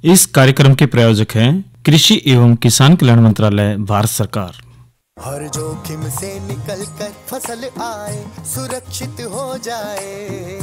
इस कार्यक्रम के प्रायोजक हैं कृषि एवं किसान कल्याण मंत्रालय, भारत सरकार। हर जोखिम से निकल कर फसल आए, सुरक्षित हो जाए।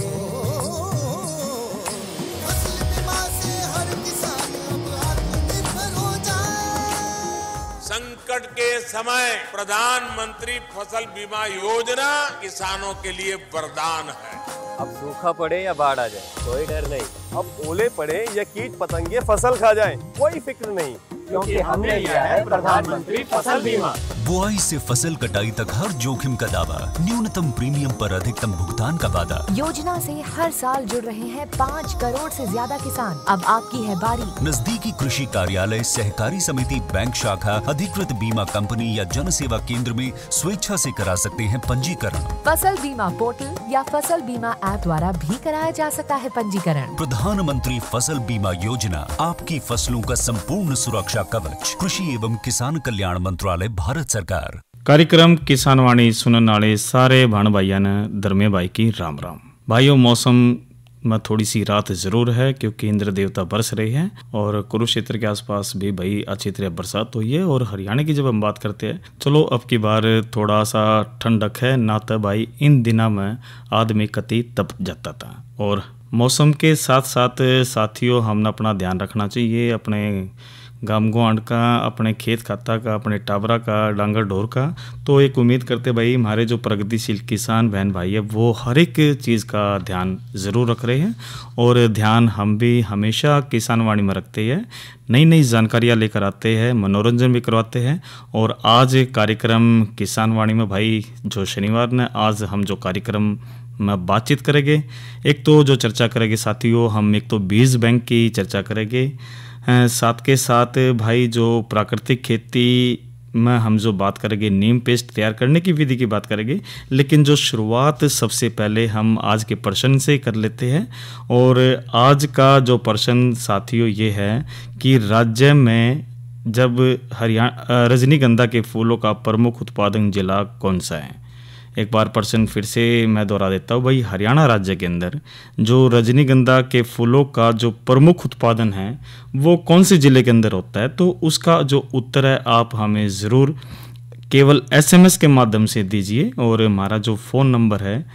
फसल बीमा से हर किसान अब आत्मनिर्भर हो जाए। संकट के समय प्रधानमंत्री फसल बीमा योजना किसानों के लिए वरदान है। अब सूखा पड़े या बाढ़ आ जाए कोई डर नहीं, अब ओले पड़े या कीट पतंगे फसल खा जाए कोई फिक्र नहीं, क्योंकि हमने लिया है प्रधानमंत्री फसल बीमा। बुआई से फसल कटाई तक हर जोखिम का दावा, न्यूनतम प्रीमियम पर अधिकतम भुगतान का वादा। योजना से हर साल जुड़ रहे हैं 5 करोड़ से ज्यादा किसान। अब आपकी है बारी। नजदीकी कृषि कार्यालय, सहकारी समिति, बैंक शाखा, अधिकृत बीमा कंपनी या जन सेवा केंद्र में स्वेच्छा से करा सकते हैं पंजीकरण। फसल बीमा पोर्टल या फसल बीमा ऐप द्वारा भी कराया जा सकता है पंजीकरण। प्रधानमंत्री फसल बीमा योजना, आपकी फसलों का संपूर्ण सुरक्षा कवच। कृषि एवं किसान कल्याण मंत्रालय, भारत सरकार। कार्यक्रम किसान वाणी सुनने वाले सारे भाण भाइयों ने धर्मे भाई की राम राम। भाइयों, मौसम में थोड़ी सी रात जरूर है क्योंकि इंद्र देवता बरस रहे हैं और कुरुक्षेत्र के आसपास भी भाई अच्छी तरह बरसात हुई है। और हरियाणा की जब हम बात करते हैं, चलो अब की बार थोड़ा सा ठंडक है ना, तो भाई इन दिनों में आदमी कति तप जाता था। और मौसम के साथ साथ साथियों, हमने अपना ध्यान रखना चाहिए, अपने गांव गुआंढ का, अपने खेत खाता का, अपने टाबरा का, डांगर ढोर का। तो एक उम्मीद करते भाई हमारे जो प्रगतिशील किसान बहन भाई है वो हर एक चीज़ का ध्यान ज़रूर रख रहे हैं। और ध्यान हम भी हमेशा किसान वाणी में रखते हैं, नई नई जानकारियाँ लेकर आते हैं, मनोरंजन भी करवाते हैं। और आज कार्यक्रम किसान वाणी में भाई जो शनिवार ने आज हम जो कार्यक्रम में बातचीत करेंगे, एक तो जो चर्चा करेंगे साथियों, हम एक तो बीज बैंक की चर्चा करेंगे, साथ के साथ भाई जो प्राकृतिक खेती में हम जो बात करेंगे नीम पेस्ट तैयार करने की विधि की बात करेंगे। लेकिन जो शुरुआत सबसे पहले हम आज के प्रश्न से कर लेते हैं। और आज का जो प्रश्न साथियों ये है कि राज्य में जब रजनीगंधा के फूलों का प्रमुख उत्पादन जिला कौन सा है। एक बार प्रश्न फिर से मैं दोहरा देता हूँ भाई, हरियाणा राज्य के अंदर जो रजनीगंधा के फूलों का जो प्रमुख उत्पादन है वो कौन से ज़िले के अंदर होता है। तो उसका जो उत्तर है आप हमें ज़रूर केवल SMS के माध्यम से दीजिए। और हमारा जो फ़ोन नंबर है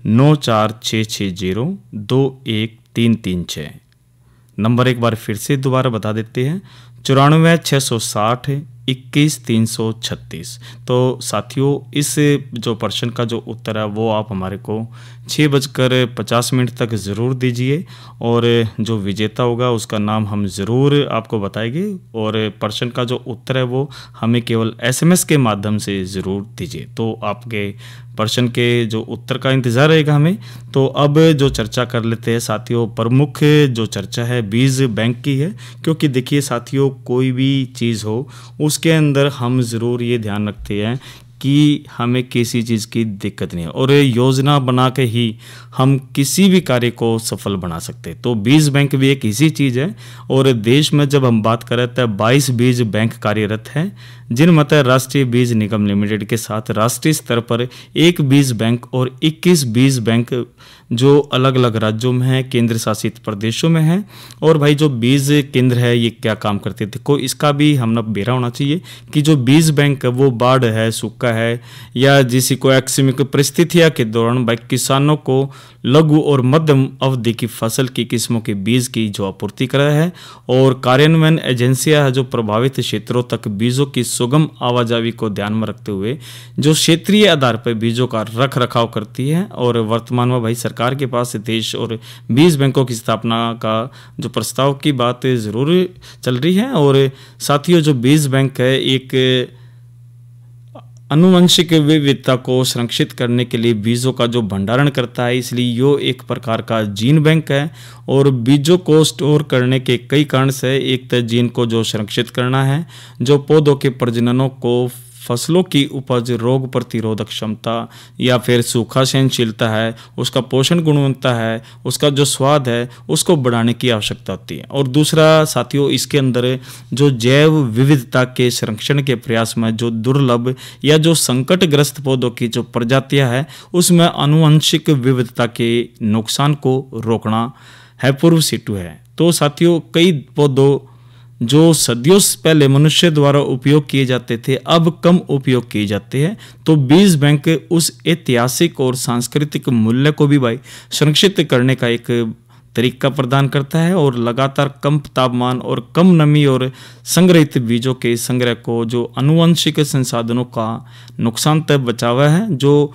9466021336। नंबर एक बार फिर से दोबारा बता देते हैं, 94 660 21 336। तो साथियों, इस जो प्रश्न का जो उत्तर है वो आप हमारे को 6:50 तक ज़रूर दीजिए। और जो विजेता होगा उसका नाम हम ज़रूर आपको बताएंगे। और प्रश्न का जो उत्तर है वो हमें केवल SMS के माध्यम से ज़रूर दीजिए। तो आपके प्रश्न के जो उत्तर का इंतज़ार रहेगा हमें। तो अब जो चर्चा कर लेते हैं साथियों, प्रमुख जो चर्चा है बीज बैंक की है। क्योंकि देखिए साथियों, कोई भी चीज़ हो उसके अंदर हम ज़रूर ये ध्यान रखते हैं कि हमें किसी चीज़ की दिक्कत नहीं है और योजना बना के ही हम किसी भी कार्य को सफल बना सकते हैं। तो बीज बैंक भी एक ऐसी चीज़ है। और देश में जब हम बात करें तो 22 बीज बैंक कार्यरत हैं, जिनमें राष्ट्रीय बीज निगम लिमिटेड के साथ राष्ट्रीय स्तर पर एक बीज बैंक और 21 बीज बैंक जो अलग अलग राज्यों में है, केंद्र शासित प्रदेशों में है। और भाई जो बीज केंद्र है ये क्या काम करते थे, को इसका भी हमने बेरा होना चाहिए कि जो बीज बैंक वो बाढ़ है, सूखा है या जिसी को आकस्मिक परिस्थितियों के दौरान भाई किसानों को लघु और मध्यम अवधि की फसल की किस्मों के बीज की जो आपूर्ति कर रहा है। और कार्यान्वयन एजेंसियां है जो प्रभावित क्षेत्रों तक बीजों की सुगम आवाजाही को ध्यान में रखते हुए जो क्षेत्रीय आधार पर बीजों का रख रखाव करती है। और वर्तमान में भाई सरकार के पास देश और बीज बैंकों की स्थापना का जो प्रस्ताव की बात जरूर चल रही है। और साथियों, जो बीज बैंक है एक आनुवंशिक विविधता को संरक्षित करने के लिए बीजों का जो भंडारण करता है, इसलिए यो एक प्रकार का जीन बैंक है। और बीजों को स्टोर करने के कई कारण से, एक तो जीन को जो संरक्षित करना है, जो पौधों के प्रजननों को फसलों की उपज, रोग प्रतिरोधक क्षमता या फिर सूखा सहनशीलता है, उसका पोषण गुणवत्ता है, उसका जो स्वाद है, उसको बढ़ाने की आवश्यकता होती है। और दूसरा साथियों, इसके अंदर जो जैव विविधता के संरक्षण के प्रयास में जो दुर्लभ या जो संकटग्रस्त पौधों की जो प्रजातियां है, उसमें आनुवंशिक विविधता के नुकसान को रोकना है पूर्व सीटू है। तो साथियों, कई पौधों जो सदियों से पहले मनुष्य द्वारा उपयोग किए जाते थे, अब कम उपयोग किए जाते हैं। तो बीज बैंक उस ऐतिहासिक और सांस्कृतिक मूल्य को भी भाई संरक्षित करने का एक तरीका प्रदान करता है और लगातार कम तापमान और कम नमी और संग्रहित बीजों के संग्रह को जो आनुवंशिक संसाधनों का नुकसान तक बचावा है, जो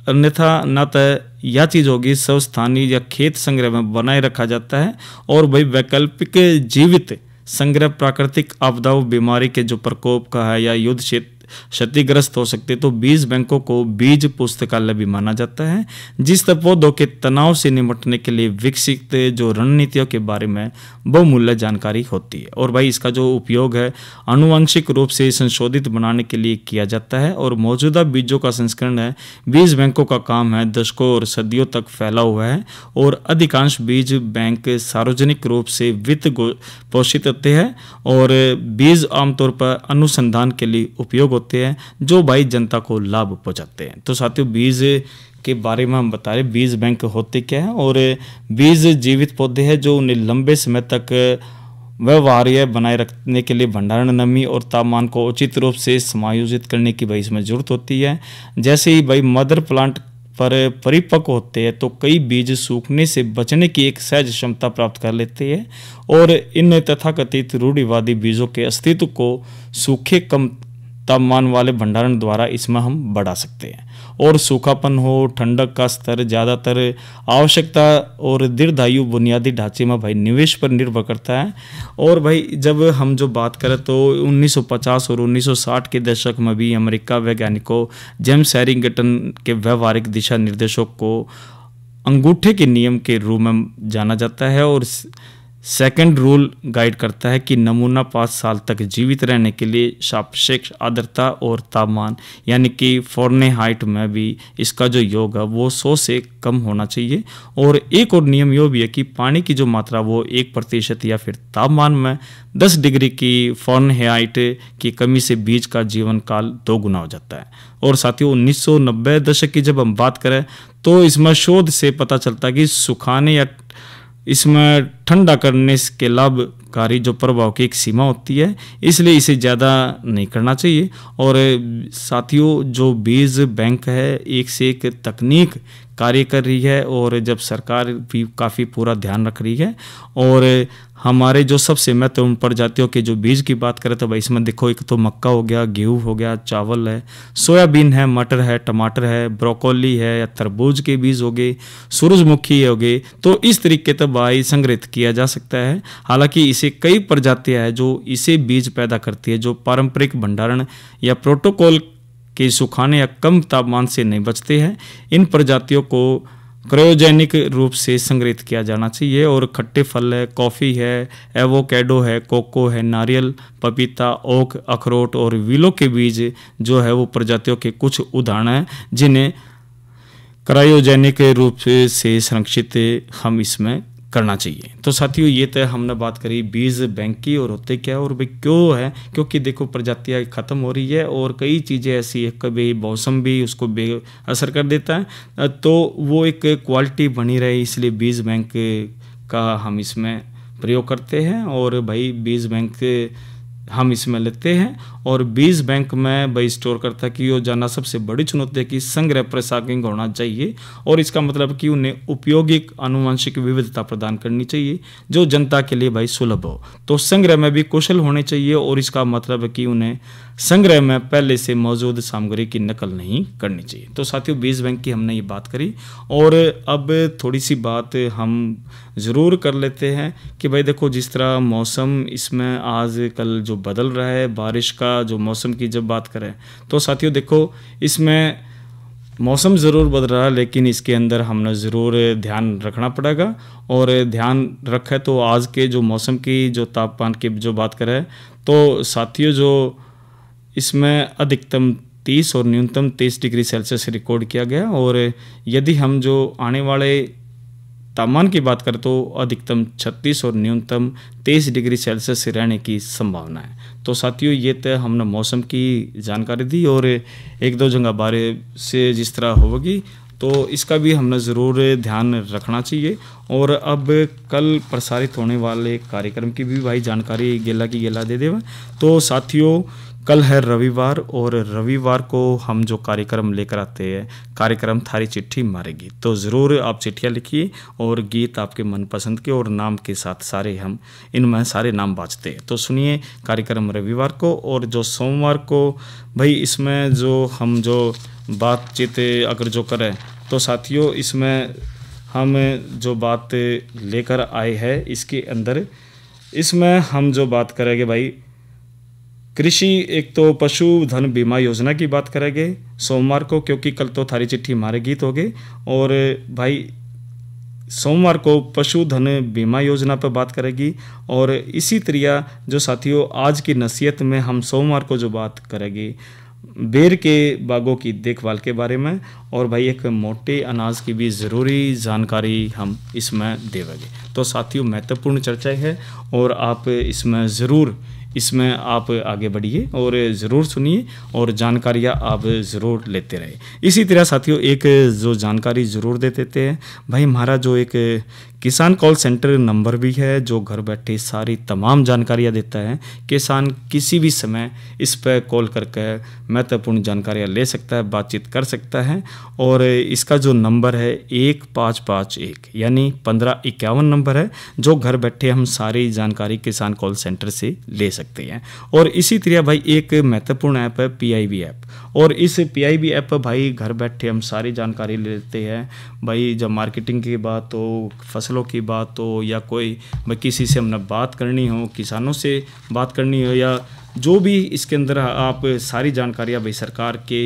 अन्यथा न तो यह चीज़ होगी स्वस्थानीय या खेत संग्रह में बनाए रखा जाता है। और भाई वैकल्पिक जीवित संग्रह प्राकृतिक आपदाओं, बीमारी के जो प्रकोप का है या युद्ध क्षेत्र क्षतिग्रस्त हो सकते, तो बीज बैंकों को बीज पुस्तकालय भी माना जाता है, जिस पौधों के तनाव से निपटने के लिए विकसित जो रणनीतियों के बारे में बहुमूल्य जानकारी होती है। और भाई इसका जो उपयोग है आनुवंशिक रूप से संशोधित बनाने के लिए किया जाता है। और मौजूदा बीजों का संस्करण है बीज बैंकों का काम है दशकों और सदियों तक फैला हुआ है। और अधिकांश बीज बैंक सार्वजनिक रूप से वित्त पोषित होते हैं और बीज आमतौर पर अनुसंधान के लिए उपयोग होते हैं, जो भाई जनता को लाभ पहुंचाते हैं। तो साथियों, बीज के बारे में हम बता रहे बीज बैंक होते क्या है। और बीज जीवित पौधे हैं जो उन्हें लंबे समय तक व्यवहार्य बनाए रखने के लिए भंडारण, नमी और तापमान को उचित रूप से समायोजित करने की भाई इसमें जरूरत होती है। जैसे ही भाई मदर प्लांट पर परिपक्व होते हैं तो कई बीज सूखने से बचने की एक सहज क्षमता प्राप्त कर लेते हैं और इन तथाकथित रूढ़िवादी बीजों के अस्तित्व को सूखे कम तापमान वाले भंडारण द्वारा इसमें हम बढ़ा सकते हैं। और सूखापन हो, ठंडक का स्तर ज़्यादातर आवश्यकता और दीर्घायु बुनियादी ढांचे में भाई निवेश पर निर्भर करता है। और भाई जब हम जो बात करें तो 1950 और 1960 के दशक में भी अमेरिका वैज्ञानिकों जेम्स हैरिंगटन के व्यवहारिक दिशा निर्देशों को अंगूठे के नियम के रूप में जाना जाता है। और सेकंड रूल गाइड करता है कि नमूना 5 साल तक जीवित रहने के लिए सापेक्ष आर्द्रता और तापमान यानी कि फ़ारेनहाइट में भी इसका जो योग है वो 100 से कम होना चाहिए। और एक और नियम यह भी है कि पानी की जो मात्रा वो 1% या फिर तापमान में 10 डिग्री की फ़ारेनहाइट की कमी से बीज का जीवन काल 2 गुना हो जाता है। और साथियों, 1990 दशक की जब हम बात करें तो इसमें शोध से पता चलता है कि सुखाने या इसमें ठंडा करने के लाभकारी जो प्रभाव की एक सीमा होती है, इसलिए इसे ज़्यादा नहीं करना चाहिए। और साथियों, जो बीज बैंक है एक से एक तकनीक कार्य कर रही है और जब सरकार भी काफ़ी पूरा ध्यान रख रही है। और हमारे जो सबसे महत्वपूर्ण प्रजातियों के जो बीज की बात करें तो भाई इसमें देखो, एक तो मक्का हो गया, गेहूँ हो गया, चावल है, सोयाबीन है, मटर है, टमाटर है, ब्रोकोली है या तरबूज के बीज हो गए, सूरजमुखी हो गए। तो इस तरीके से भाई संग्रहित किया जा सकता है। हालांकि इसे कई प्रजातियां हैं जो इसे बीज पैदा करती है जो पारंपरिक भंडारण या प्रोटोकॉल के सुखाने या कम तापमान से नहीं बचते हैं। इन प्रजातियों को क्रायोजेनिक रूप से संग्रहित किया जाना चाहिए। और खट्टे फल है, कॉफ़ी है, एवोकेडो है, कोको है, नारियल, पपीता, ओक, अखरोट और विलो के बीज जो है वो प्रजातियों के कुछ उदाहरण हैं जिन्हें क्रायोजेनिक रूप से संरक्षित हम इसमें करना चाहिए। तो साथियों, ये तो हमने बात करी बीज बैंक की और होते क्या और भाई क्यों है, क्योंकि देखो प्रजातियां खत्म हो रही है और कई चीज़ें ऐसी है, कभी मौसम भी उसको असर कर देता है, तो वो एक क्वालिटी बनी रहे इसलिए बीज बैंक का हम इसमें प्रयोग करते हैं। और भाई बीज बैंक हम इसमें लेते हैं और बीज बैंक में भाई स्टोर करता कि वो जाना सबसे बड़ी चुनौती है कि संग्रह प्रसारिंग होना चाहिए। और इसका मतलब कि उन्हें उपयोगिक आनुवंशिक विविधता प्रदान करनी चाहिए जो जनता के लिए भाई सुलभ हो। तो संग्रह में भी कुशल होने चाहिए और इसका मतलब है कि उन्हें संग्रह में पहले से मौजूद सामग्री की नकल नहीं करनी चाहिए। तो साथियों, बीज बैंक की हमने ये बात करी और अब थोड़ी सी बात हम ज़रूर कर लेते हैं कि भाई देखो, जिस तरह मौसम इसमें आज कल जो बदल रहा है, बारिश का जो मौसम की जब बात करें तो साथियों देखो, इसमें मौसम ज़रूर बदल रहा है लेकिन इसके अंदर हमने ज़रूर ध्यान रखना पड़ेगा। और ध्यान रखें तो आज के जो मौसम की जो तापमान की जो बात करें तो साथियों, जो इसमें अधिकतम 30 और न्यूनतम 23 डिग्री सेल्सियस रिकॉर्ड किया गया। और यदि हम जो आने वाले तापमान की बात करें तो अधिकतम 36 और न्यूनतम 23 डिग्री सेल्सियस रहने की संभावना है। तो साथियों, ये तो हमने मौसम की जानकारी दी और एक दो जगह बारिश से जिस तरह होगी तो इसका भी हमने ज़रूर ध्यान रखना चाहिए। और अब कल प्रसारित होने वाले कार्यक्रम की भी भाई जानकारी गेला की गेला दे देवा। तो साथियों, कल है रविवार और रविवार को हम जो कार्यक्रम लेकर आते हैं, कार्यक्रम थारी चिट्ठी मारेगी। तो ज़रूर आप चिट्ठियाँ लिखिए और गीत आपके मनपसंद के और नाम के साथ सारे हम इनमें सारे नाम बाजते हैं। तो सुनिए कार्यक्रम रविवार को। और जो सोमवार को भाई इसमें जो हम जो बातचीत अगर जो करें तो साथियों, इसमें हम जो बात लेकर आए हैं इसके अंदर इसमें हम जो बात करेंगे भाई कृषि, एक तो पशुधन बीमा योजना की बात करेंगे सोमवार को, क्योंकि कल तो थारी चिट्ठी हमारे गीत हो गए। और भाई सोमवार को पशुधन बीमा योजना पर बात करेगी। और इसी तरह जो साथियों आज की नसीहत में हम सोमवार को जो बात करेंगे बेर के बागों की देखभाल के बारे में। और भाई एक मोटे अनाज की भी ज़रूरी जानकारी हम इसमें देंगे। तो साथियों, महत्वपूर्ण चर्चा है और आप इसमें आप आगे बढ़िए और ज़रूर सुनिए और जानकारियाँ आप ज़रूर लेते रहे। इसी तरह साथियों, एक जो जानकारी ज़रूर दे देते हैं भाई, हमारा जो एक किसान कॉल सेंटर नंबर भी है जो घर बैठे सारी तमाम जानकारियाँ देता है। किसान किसी भी समय इस पर कॉल करके महत्वपूर्ण जानकारियाँ ले सकता है, बातचीत कर सकता है। और इसका जो नंबर है 1551 यानी 1551 नंबर है, जो घर बैठे हम सारी जानकारी किसान कॉल सेंटर से ले सकते हैं। और इसी तरह भाई एक महत्वपूर्ण ऐप है PIB ऐप। और इस PIB ऐप पर भाई घर बैठे हम सारी जानकारी ले लेते हैं। भाई जब मार्केटिंग की बात हो, फसलों की बात हो, या कोई भाई किसी से हमने बात करनी हो, किसानों से बात करनी हो, या जो भी इसके अंदर आप सारी जानकारियाँ भाई सरकार के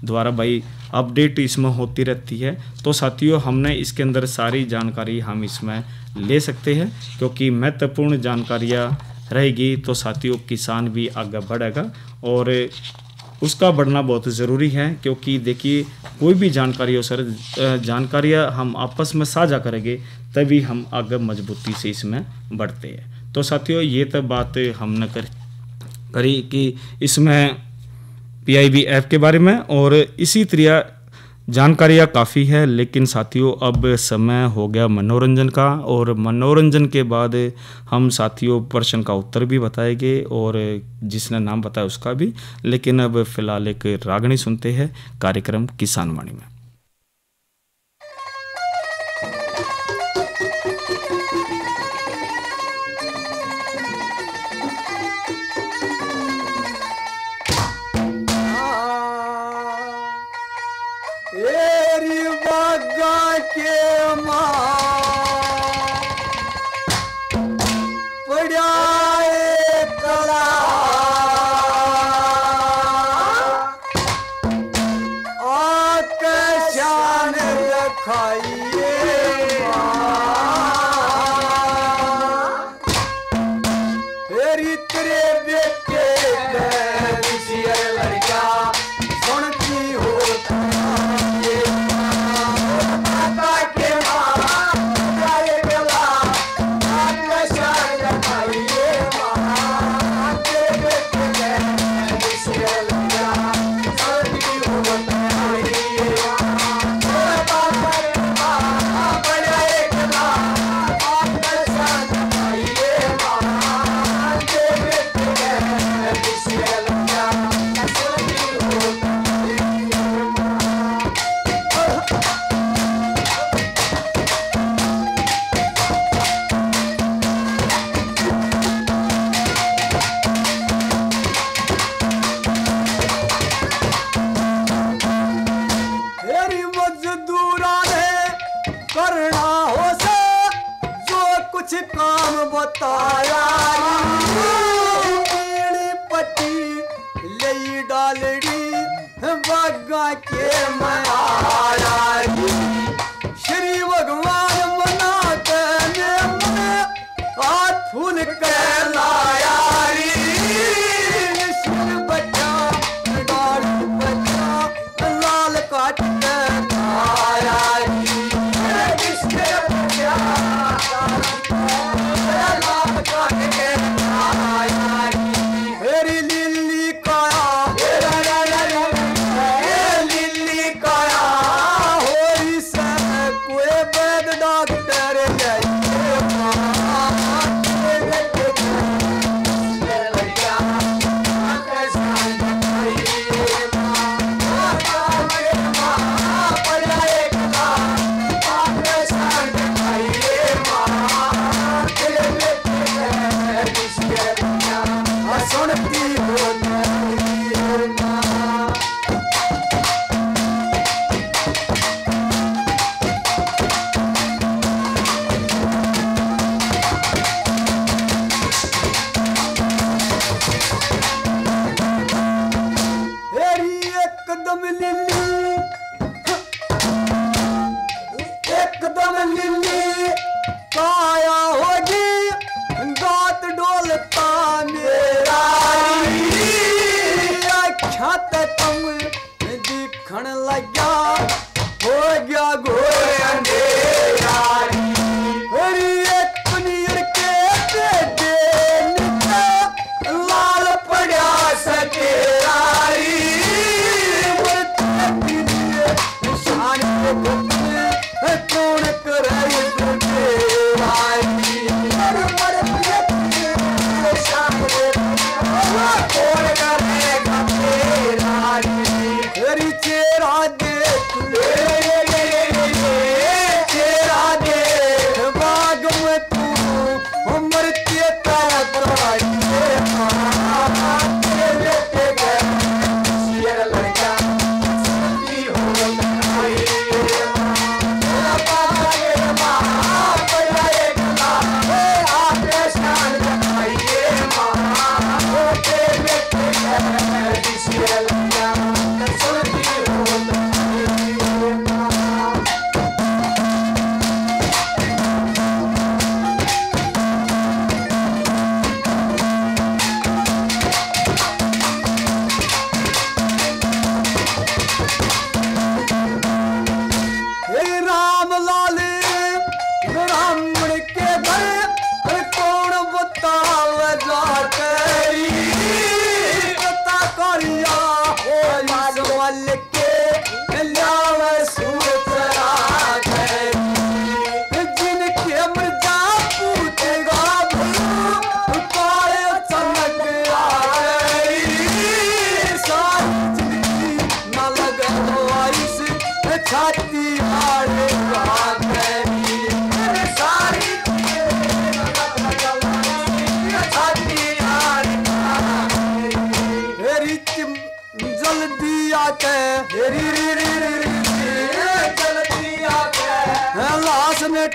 द्वारा भाई अपडेट इसमें होती रहती है। तो साथियों, हमने इसके अंदर सारी जानकारी हम इसमें ले सकते हैं, क्योंकि महत्वपूर्ण जानकारियाँ रहेगी तो साथियों किसान भी आगे बढ़ेगा। और उसका बढ़ना बहुत ज़रूरी है, क्योंकि देखिए कोई भी जानकारी हो सर, जानकारियाँ हम आपस में साझा करेंगे तभी हम आगे मजबूती से इसमें बढ़ते हैं। तो साथियों, ये तो बात हमने करी कि इसमें PIB ऐप के बारे में। और इसी तरह जानकारियाँ काफ़ी है, लेकिन साथियों अब समय हो गया मनोरंजन का। और मनोरंजन के बाद हम साथियों प्रश्न का उत्तर भी बताएंगे और जिसने नाम बताया उसका भी। लेकिन अब फिलहाल एक रागनी सुनते हैं कार्यक्रम किसान वाणी में। फूल कर लाया री, शिव बच्चा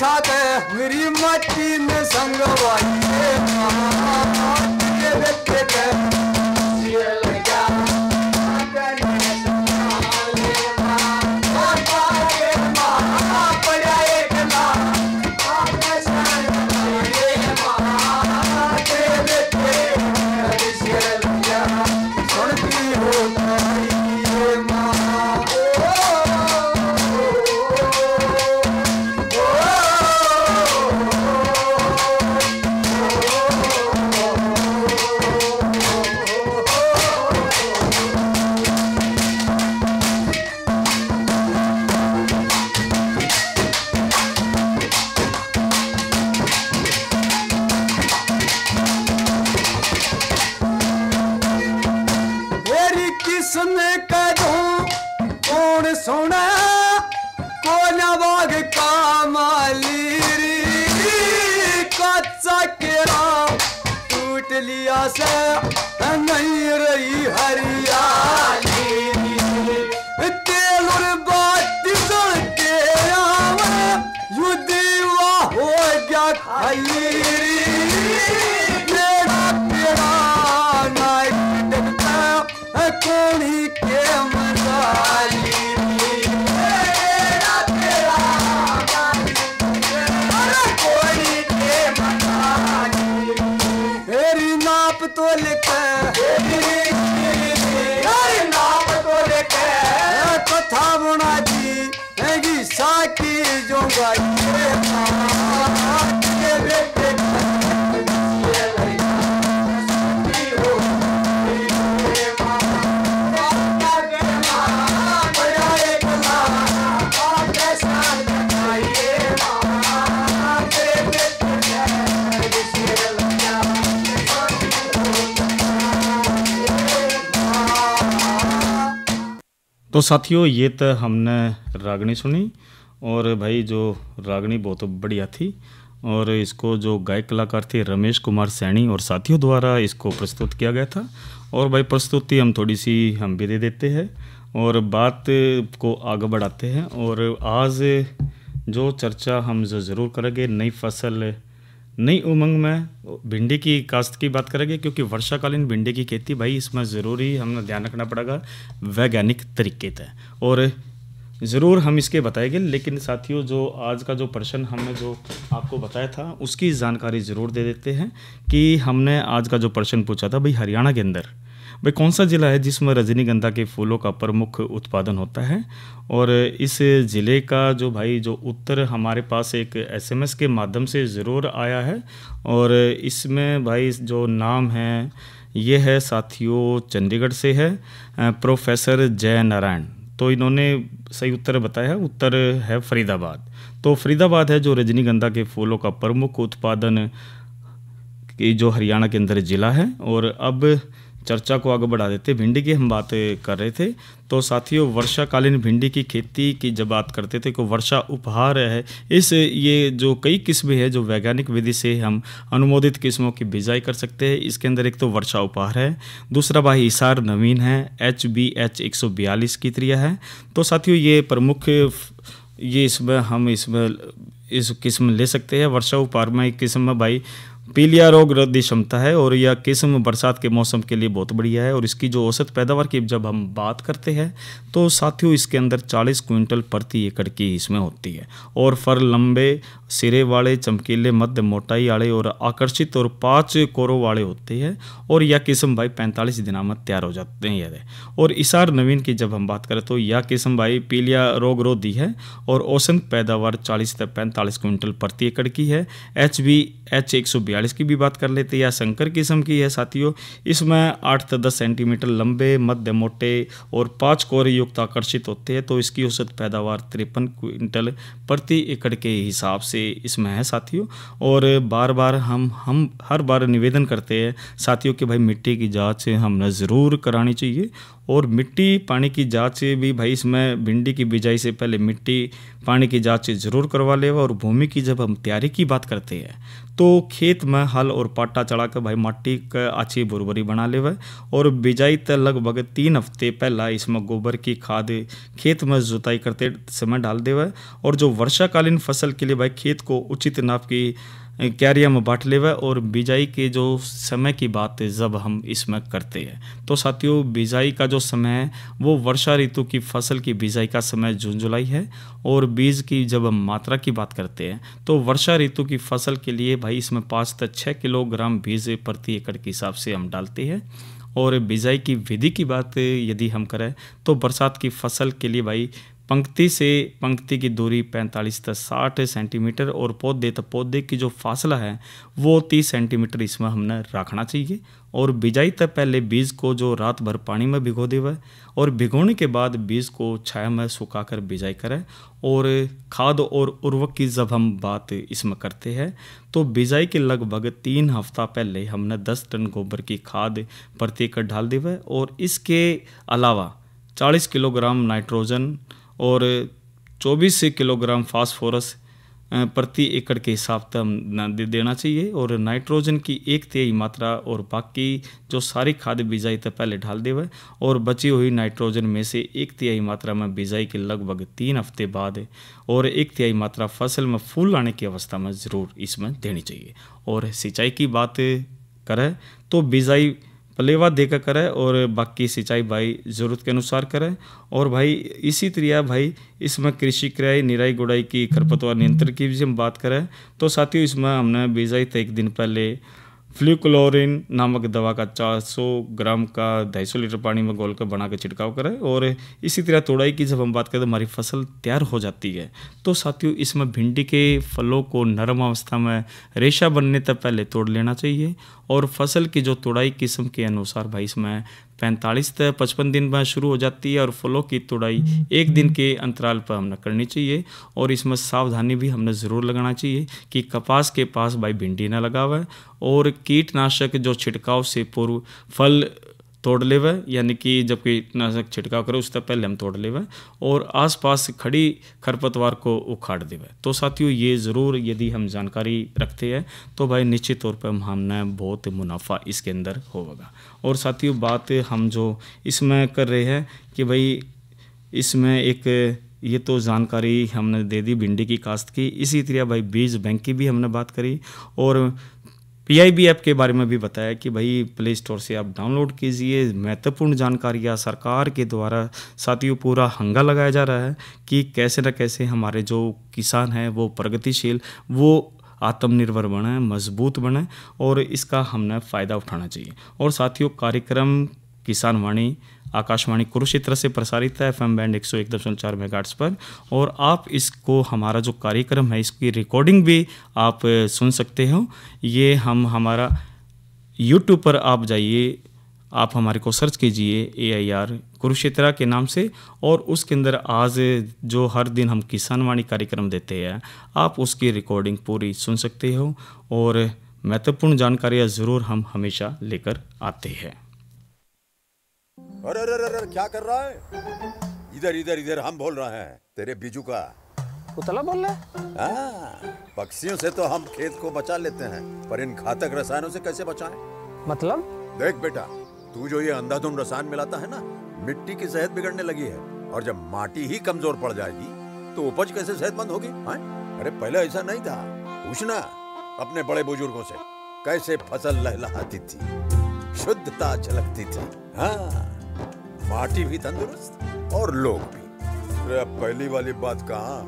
खा के मेरी मट्टी में संगवाई के बेटे के सियल जा सोना कोना बाग का माली कच्चा केरा टूट लिया से नहीं रही हरियाली तेल और बाती के यू दीवा हो गया खाली कोनी के मजाली तो लेके कथा बुना जी हैगी साकी जो तो साथियों ये तो हमने रागनी सुनी और भाई जो रागनी बहुत बढ़िया थी और इसको जो गायक कलाकार थे रमेश कुमार सैनी और साथियों द्वारा इसको प्रस्तुत किया गया था। और भाई प्रस्तुति हम थोड़ी सी हम भी दे देते हैं और बात को आगे बढ़ाते हैं। और आज जो चर्चा हम ज़रूर करेंगे नई फसल नई उमंग में भिंडी की काश्त की बात करेंगे, क्योंकि वर्षाकालीन भिंडी की खेती भाई इसमें ज़रूरी हमें ध्यान रखना पड़ेगा वैज्ञानिक तरीके से और ज़रूर हम इसके बताएंगे। लेकिन साथियों जो आज का जो प्रश्न हमने जो आपको बताया था उसकी जानकारी ज़रूर दे देते हैं कि हमने आज का जो प्रश्न पूछा था भाई हरियाणा के अंदर भाई कौन सा ज़िला है जिसमें रजनीगंधा के फूलों का प्रमुख उत्पादन होता है। और इस ज़िले का जो भाई जो उत्तर हमारे पास एक SMS के माध्यम से ज़रूर आया है और इसमें भाई जो नाम है ये है साथियों चंडीगढ़ से है प्रोफेसर जय नारायण। तो इन्होंने सही उत्तर बताया है, उत्तर है फरीदाबाद। तो फरीदाबाद है जो रजनीगंधा के फूलों का प्रमुख उत्पादन की जो हरियाणा के अंदर ज़िला है। और अब चर्चा को आगे बढ़ा देते, भिंडी की हम बात कर रहे थे। तो साथियों वर्षाकालीन भिंडी की खेती की जब बात करते थे तो वर्षा उपहार है इस ये जो कई किस्में है जो वैज्ञानिक विधि से हम अनुमोदित किस्मों की बिजाई कर सकते हैं। इसके अंदर एक तो वर्षा उपहार है, दूसरा भाई हिसार नवीन है, HBH 142 की त्रिया है। तो साथियों ये प्रमुख ये इसमें हम इसमें इस किस्म ले सकते हैं। वर्षा उपहार में एक किस्म में भाई पीलिया रोग रोधी क्षमता है और यह किस्म बरसात के मौसम के लिए बहुत बढ़िया है। और इसकी जो औसत पैदावार की जब हम बात करते हैं तो साथियों इसके अंदर 40 क्विंटल प्रति एकड़ की इसमें होती है। और फर लंबे सिरे वाले, चमकीले, मध्य मोटाई वाले और आकर्षित और 5 कोरों वाले होते हैं। और यह किस्म भाई 45 दिनों में तैयार हो जाते हैं यह। और इसार नवीन की जब हम बात करें तो यह किस्म भाई पीलिया रोग रोधी है और औसत पैदावार 40 से 45 क्विंटल प्रति एकड़ की है। HBH 142 की भी बात कर लेते हैं, या शंकर किस्म की है साथियों। इसमें 8 से 10 सेंटीमीटर लंबे, मध्य मोटे और 5 कोर युक्त आकर्षित होते हैं। तो इसकी औसत पैदावार 53 क्विंटल प्रति एकड़ के हिसाब से इसमें है साथियों। और बार बार हम हर बार निवेदन करते हैं साथियों कि भाई मिट्टी की जांच हमने ज़रूर करानी चाहिए और मिट्टी पानी की जांच भी भाई इसमें भिंडी की बिजाई से पहले मिट्टी पानी की जांच जरूर करवा लेवा। और भूमि की जब हम तैयारी की बात करते हैं तो खेत में हल और पाटा चढ़ा कर भाई माटी का अच्छी बुरबरी बना लेवा। और बिजाई तक लगभग 3 हफ्ते पहला इसमें गोबर की खाद खेत में जुताई करते समय डाल देवा। और जो वर्षाकालीन फसल के लिए भाई खेत को उचित नाप की क्यारियाँ में बांट लेवा। और बिजाई के जो समय की बात जब हम इसमें करते हैं तो साथियों बिजाई का जो समय है वो वर्षा ऋतु की फसल की बिजाई का समय जून जुलाई है। और बीज की जब हम मात्रा की बात करते हैं तो वर्षा ऋतु की फसल के लिए भाई इसमें 5 से 6 किलोग्राम बीज प्रति एकड़ के हिसाब से हम डालते हैं। और बिजाई की विधि की बात यदि हम करें तो बरसात की फसल के लिए भाई पंक्ति से पंक्ति की दूरी 45 से 60 सेंटीमीटर और पौधे तक पौधे की जो फासला है वो 30 सेंटीमीटर इसमें हमने रखना चाहिए। और बिजाई तक पहले बीज को जो रात भर पानी में भिगो देवे और भिगोने के बाद बीज को छाया में सुखाकर बिजाई करें। और खाद और उर्वरक की जब हम बात इसमें करते हैं तो बिजाई के लगभग 3 हफ्ता पहले हमने 10 टन गोबर की खाद प्रति एकड़ डाल देवे। और इसके अलावा 40 किलोग्राम नाइट्रोजन और 24 किलोग्राम फास्फोरस प्रति एकड़ के हिसाब से हम देना चाहिए। और नाइट्रोजन की 1/3 मात्रा और बाकी जो सारी खाद बिजाई से पहले डाल देवे। और बची हुई नाइट्रोजन में से 1/3 मात्रा में बिजाई के लगभग 3 हफ्ते बाद और 1/3 मात्रा फसल में फूल आने की अवस्था में ज़रूर इसमें देनी चाहिए। और सिंचाई की बात करें तो बिजाई पलेवा देकर करें और बाकी सिंचाई भाई ज़रूरत के अनुसार करें। और भाई इसी तरह भाई इसमें कृषि क्रय निराई गुड़ाई की खरपतवार नियंत्रण की भी हम बात करें तो साथियों इसमें हमने बिजाई तक 1 दिन पहले फ्लूक्लोरिन नामक दवा का 400 ग्राम का 250 लीटर पानी में घोल कर बना के छिड़काव करें। और इसी तरह तोड़ाई की जब हम बात करें तो हमारी फसल तैयार हो जाती है तो साथियों इसमें भिंडी के फलों को नरम अवस्था में रेशा बनने तक पहले तोड़ लेना चाहिए। और फसल की जो तोड़ाई किस्म के अनुसार भाई इसमें 45 से 55 दिन में शुरू हो जाती है। और फलों की तोड़ाई 1 दिन के अंतराल पर हमने करनी चाहिए। और इसमें सावधानी भी हमने ज़रूर लगाना चाहिए कि कपास के पास भाई भिंडी ना लगावे। और कीटनाशक जो छिड़काव से पूर्व फल तोड़ लेवे यानी कि जब कीटनाशक छिड़काव करे उससे पहले हम तोड़ लेवे और आसपास खड़ी खरपतवार को उखाड़ देवे। तो साथियों ये ज़रूर यदि हम जानकारी रखते हैं तो भाई निश्चित तौर पर हमने बहुत मुनाफा इसके अंदर होगा। और साथियों बात हम जो इसमें कर रहे हैं कि भाई इसमें एक ये तो जानकारी हमने दे दी भिंडी की काश्त की। इसी तरह भाई बीज बैंक की भी हमने बात करी और PIB ऐप के बारे में भी बताया कि भाई प्ले स्टोर से आप डाउनलोड कीजिए। महत्वपूर्ण जानकारियाँ सरकार के द्वारा साथियों पूरा हंगा लगाया जा रहा है कि कैसे न कैसे हमारे जो किसान हैं वो प्रगतिशील वो आत्मनिर्भर बने मजबूत बने और इसका हमने फ़ायदा उठाना चाहिए। और साथियों कार्यक्रम किसान वाणी आकाशवाणी कुरुक्षेत्र से प्रसारित है FM बैंड 101.4 मेगाहर्ट्ज़ पर। और आप इसको हमारा जो कार्यक्रम है इसकी रिकॉर्डिंग भी आप सुन सकते हो। ये हम हमारा YouTube पर आप जाइए, आप हमारे को सर्च कीजिए AIR कुरुक्षेत्र के नाम से और उसके अंदर आज जो हर दिन हम किसान वाणी कार्यक्रम देते हैं आप उसकी रिकॉर्डिंग पूरी सुन सकते हो। और महत्वपूर्ण जानकारियाँ ज़रूर हम हमेशा लेकर आते हैं। अरे अरे अरे क्या कर रहा है? इधर इधर इधर हम बोल रहे हैं तेरे बीजू का। उतला बोल रहा है? पक्षियों से तो हम खेत को बचा लेते हैं पर इन घातक रसायनों से कैसे बचाएं? मतलब? देख बेटा तू जो ये अंधाधुंध रसायन मिलाता है ना मिट्टी की सेहत बिगड़ने लगी है और जब माटी ही कमजोर पड़ जाएगी तो उपज कैसे सेहतमंद होगी? अरे पहले ऐसा नहीं था, पूछना अपने बड़े बुजुर्गों से कैसे फसल लहलहाती थी, शुद्धता झलकती थी। हाँ माटी भी तंदुरुस्त और लोग भी। अरे पहली वाली बात कहाँ?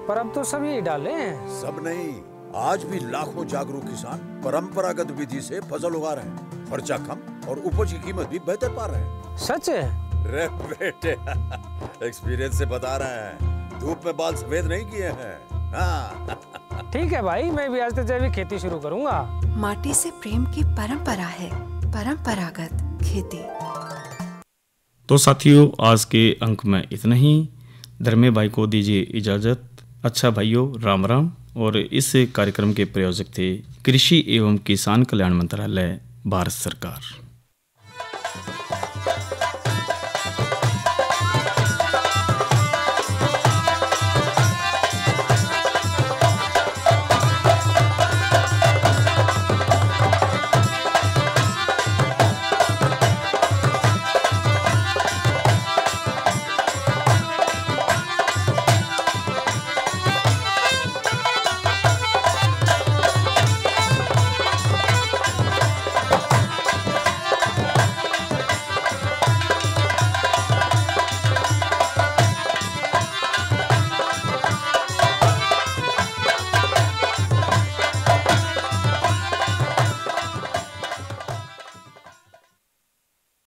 पर अब तो सब यही डाले हैं। सब नहीं, आज भी लाखों जागरूक किसान परंपरागत विधि से फसल उगा रहे हैं। खर्चा कम और उपज की कीमत भी बेहतर पा रहे हैं। सच है? रे बेटे एक्सपीरियंस से बता रहे हैं, धूप में बाल सफेद नहीं किए हैं। हाँ। ठीक है भाई, मैं भी आज से जैविक खेती शुरू करूंगा। माटी से प्रेम की परंपरा है, परंपरागत खेती। तो साथियों आज के अंक में इतना ही। धर्मे भाई को दीजिए इजाज़त। अच्छा भाइयों राम राम। और इस कार्यक्रम के प्रायोजक थे कृषि एवं किसान कल्याण मंत्रालय भारत सरकार।